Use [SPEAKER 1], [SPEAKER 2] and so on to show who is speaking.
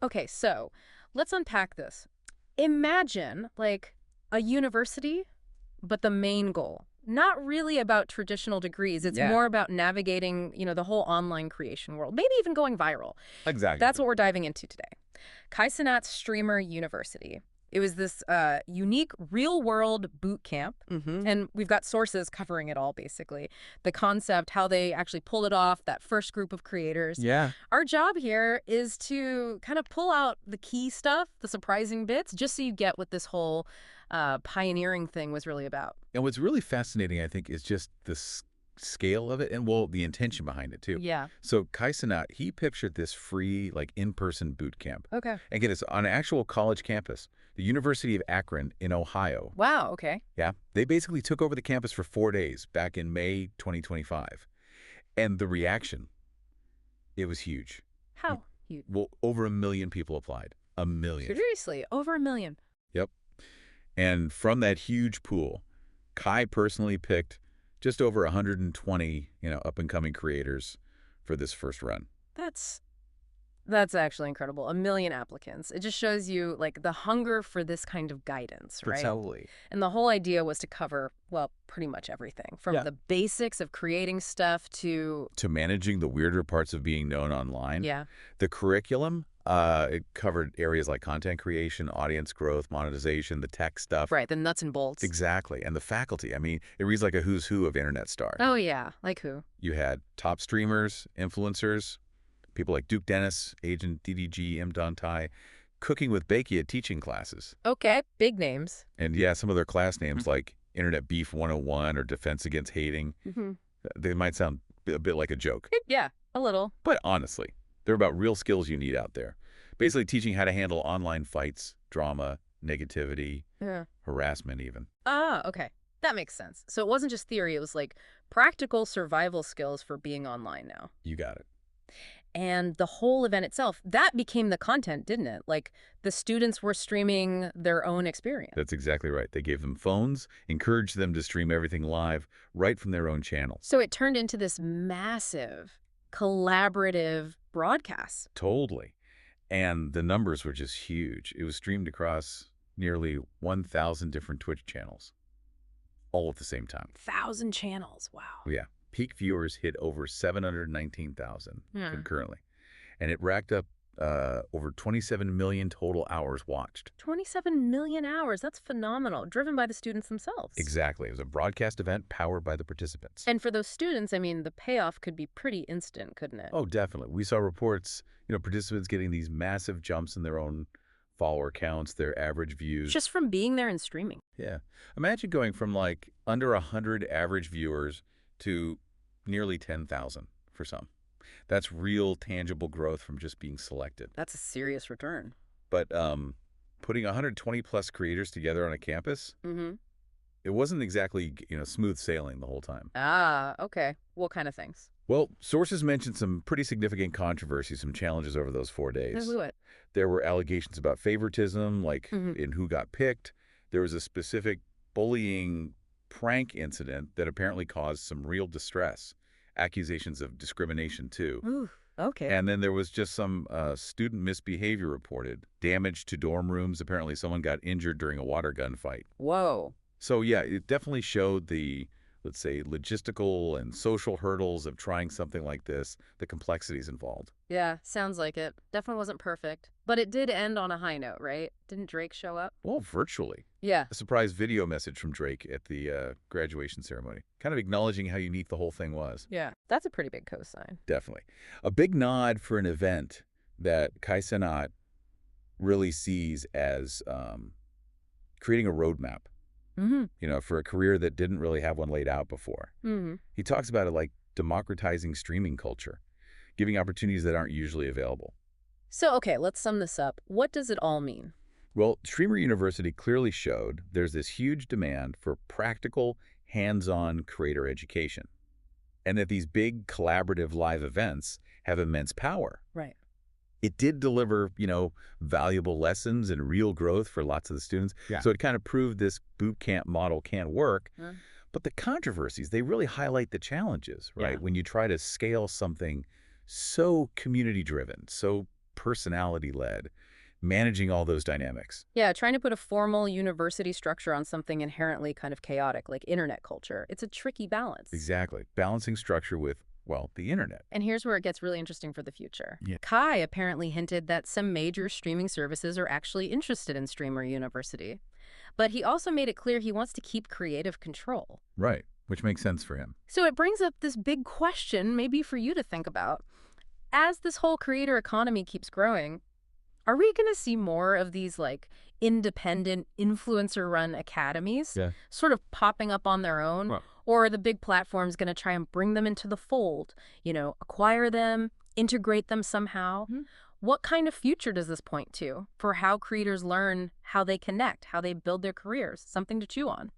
[SPEAKER 1] Okay, so let's unpack this. Imagine like a university, but the main goal, not really about traditional degrees. It's
[SPEAKER 2] Yeah,
[SPEAKER 1] more about navigating, the whole online creation world, maybe even going viral. That's
[SPEAKER 2] exactly.
[SPEAKER 1] what we're diving into today. Kai Cenat's Streamer University. It was this unique real-world boot camp,
[SPEAKER 2] Hmm.
[SPEAKER 1] and we've got sources covering it all, basically. The concept, how they actually pulled it off, that first group of creators.
[SPEAKER 2] Yeah.
[SPEAKER 1] Our job here is to kind of pull out the key stuff, the surprising bits, just so you get what this whole pioneering thing was really about.
[SPEAKER 2] And what's really fascinating, I think, is just the scale of it and, well, the intention behind it, too.
[SPEAKER 1] Yeah.
[SPEAKER 2] So Kai Cenat, he pictured this free, like, in-person boot camp.
[SPEAKER 1] Okay.
[SPEAKER 2] And get this, on an actual college campus, the University of Akron in Ohio.
[SPEAKER 1] Wow, okay.
[SPEAKER 2] Yeah. They basically took over the campus for 4 days back in May 2025. And the reaction, it was huge.
[SPEAKER 1] How huge?
[SPEAKER 2] Well, over 1 million people applied. 1 million.
[SPEAKER 1] Seriously, over 1 million.
[SPEAKER 2] Yep. And from that huge pool, Kai personally picked just over 120, up-and-coming creators for this first run.
[SPEAKER 1] That's That's actually incredible. 1 million applicants. It just shows you like the hunger for this kind of guidance,
[SPEAKER 2] For
[SPEAKER 1] right?
[SPEAKER 2] totally.
[SPEAKER 1] And the whole idea was to cover, well, pretty much everything from
[SPEAKER 2] Yeah.
[SPEAKER 1] the basics of creating stuff to,
[SPEAKER 2] To managing the weirder parts of being known online,
[SPEAKER 1] yeah,
[SPEAKER 2] the curriculum, it covered areas like content creation, audience growth, monetization, the tech stuff.
[SPEAKER 1] right, the nuts and bolts.
[SPEAKER 2] Exactly. And the faculty. I mean, it reads like a who's who of internet stars.
[SPEAKER 1] Oh, yeah. Like who?
[SPEAKER 2] You had top streamers, influencers, people like Duke Dennis, Agent DDG, M. Dantai, Cooking with Bakia teaching classes.
[SPEAKER 1] Okay, big names.
[SPEAKER 2] And yeah, some of their class names like Internet Beef 101 or Defense Against Hating,
[SPEAKER 1] Mm-hmm.
[SPEAKER 2] they might sound a bit like a joke.
[SPEAKER 1] Yeah, a little.
[SPEAKER 2] But honestly, they're about real skills you need out there. Basically teaching how to handle online fights, drama, negativity,
[SPEAKER 1] Yeah.
[SPEAKER 2] harassment even.
[SPEAKER 1] Ah, okay. That makes sense. So it wasn't just theory, it was like practical survival skills for being online now.
[SPEAKER 2] You got it.
[SPEAKER 1] And the whole event itself, that became the content, didn't it? Like the students were streaming their own experience.
[SPEAKER 2] That's exactly right. They gave them phones, encouraged them to stream everything live right from their own channel.
[SPEAKER 1] So it turned into this massive collaborative broadcast.
[SPEAKER 2] Totally. And the numbers were just huge. It was streamed across nearly 1,000 different Twitch channels, all at the same time.
[SPEAKER 1] 1,000 channels. Wow.
[SPEAKER 2] Yeah. Peak viewers hit over 719,000
[SPEAKER 1] Yeah.
[SPEAKER 2] concurrently. And it racked up over 27 million total hours watched.
[SPEAKER 1] 27 million hours. That's phenomenal. Driven by the students themselves.
[SPEAKER 2] Exactly. It was a broadcast event powered by the participants.
[SPEAKER 1] And for those students, I mean, the payoff could be pretty instant, couldn't it?
[SPEAKER 2] Oh, definitely. We saw reports, participants getting these massive jumps in their own follower counts, their average views.
[SPEAKER 1] Just from being there and streaming.
[SPEAKER 2] Yeah. Imagine going from like under 100 average viewers to nearly 10,000 for some. That's real tangible growth from just being selected.
[SPEAKER 1] That's a serious return.
[SPEAKER 2] But putting 120 plus creators together on a campus,
[SPEAKER 1] Mm-hmm.
[SPEAKER 2] it wasn't exactly, smooth sailing the whole time.
[SPEAKER 1] Ah, okay. What kind of things?
[SPEAKER 2] Well, sources mentioned some pretty significant controversies, some challenges over those 4 days.
[SPEAKER 1] What?
[SPEAKER 2] There were allegations about favoritism, like
[SPEAKER 1] Mhm.
[SPEAKER 2] in who got picked. There was a specific bullying prank incident that apparently caused some real distress. Accusations of discrimination, too.
[SPEAKER 1] Ooh, okay.
[SPEAKER 2] And then there was just some student misbehavior reported. Damage to dorm rooms. Apparently someone got injured during a water gun fight.
[SPEAKER 1] Whoa.
[SPEAKER 2] So, yeah, it definitely showed the, let's say, logistical and social hurdles of trying something like this, the complexities involved.
[SPEAKER 1] Yeah, sounds like it. Definitely wasn't perfect. But it did end on a high note, right? Didn't Drake show up?
[SPEAKER 2] Well, virtually.
[SPEAKER 1] Yeah.
[SPEAKER 2] A surprise video message from Drake at the graduation ceremony, kind of acknowledging how unique the whole thing was.
[SPEAKER 1] Yeah. That's a pretty big cosign.
[SPEAKER 2] Definitely. A big nod for an event that Kai Cenat really sees as creating a roadmap,
[SPEAKER 1] Mm-hmm.
[SPEAKER 2] for a career that didn't really have one laid out before.
[SPEAKER 1] Mm-hmm.
[SPEAKER 2] He talks about it like democratizing streaming culture, giving opportunities that aren't usually available.
[SPEAKER 1] So, okay, let's sum this up. What does it all mean?
[SPEAKER 2] Well, Streamer University clearly showed there's this huge demand for practical, hands-on creator education, and that these big collaborative live events have immense power.
[SPEAKER 1] Right.
[SPEAKER 2] It did deliver, valuable lessons and real growth for lots of the students. Yeah. So it kind of proved this boot camp model can work.
[SPEAKER 1] Huh?
[SPEAKER 2] But the controversies, they really highlight the challenges, right?
[SPEAKER 1] Yeah.
[SPEAKER 2] When you try to scale something so community-driven, so personality-led, managing all those dynamics.
[SPEAKER 1] Yeah, trying to put a formal university structure on something inherently kind of chaotic, like internet culture. It's a tricky balance.
[SPEAKER 2] Exactly. Balancing structure with, well, the internet.
[SPEAKER 1] And here's where it gets really interesting for the future.
[SPEAKER 2] Yeah.
[SPEAKER 1] Kai apparently hinted that some major streaming services are actually interested in Streamer University. But he also made it clear he wants to keep creative control.
[SPEAKER 2] Right, which makes sense for him.
[SPEAKER 1] So it brings up this big question, maybe for you to think about. As this whole creator economy keeps growing, are we going to see more of these like independent influencer-run academies
[SPEAKER 2] Yeah.
[SPEAKER 1] sort of popping up on their own?
[SPEAKER 2] Well,
[SPEAKER 1] Or are the big platforms going to try and bring them into the fold, acquire them, integrate them somehow? What kind of future does this point to for how creators learn how they connect, how they build their careers? Something to chew on.